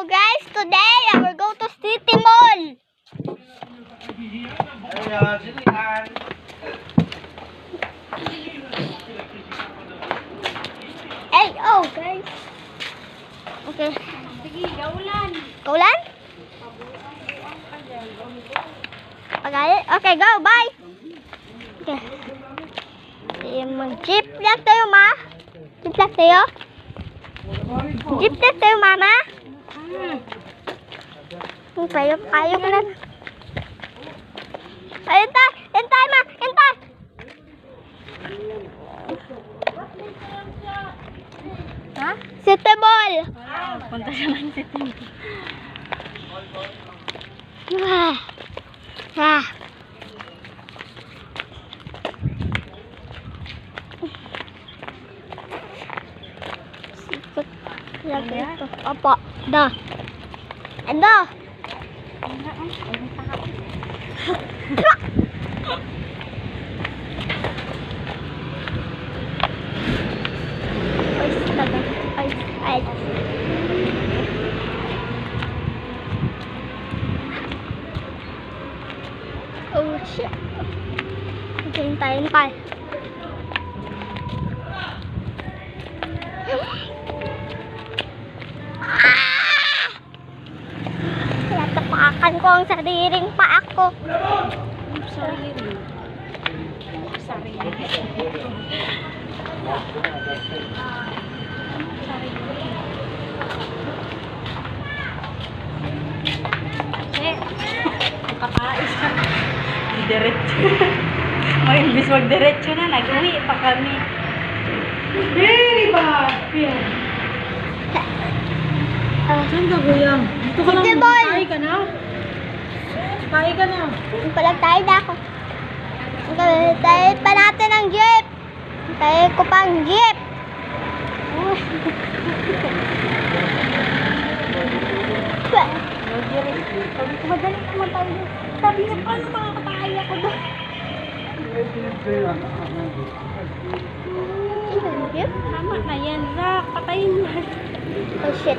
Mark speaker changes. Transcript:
Speaker 1: Hello guys, today I will go to City Mall. Hey, oh guys. Okay.
Speaker 2: Sige, gaulan.
Speaker 1: Kaulan? Okay, go, bye. Okay. Mag-jeep lang tayo, ma. Jeep lang tayo. Jeep lang tayo, mama. Payo ka na. Ayun tayo, ma. Ayun tayo. Ha? City Mall.
Speaker 2: Punta siya ng City Mall.
Speaker 1: Sikot lagi ito. Opo, da. Ano? Ay. Oh shit. Hintayin pa. Natapakan ko ang sariling paa ko.
Speaker 2: Sarili. Kakais ka. Diretso. Imbis magdiretso na, nag-uwi pa kami. Very bad. Saan ka, Guyam? Dito ka lang.
Speaker 1: City Mall.
Speaker 2: Tayo ka na. Tayo ka na.
Speaker 1: Palagtay na ako. Tayo pa natin ang jeep. Tayo ko pang jeep.
Speaker 2: Sabi ko, madali naman tayo. Sabi niya, paano makakatay ako doon? Tama na yan, Zach. Patayin mo.
Speaker 1: Oh shit.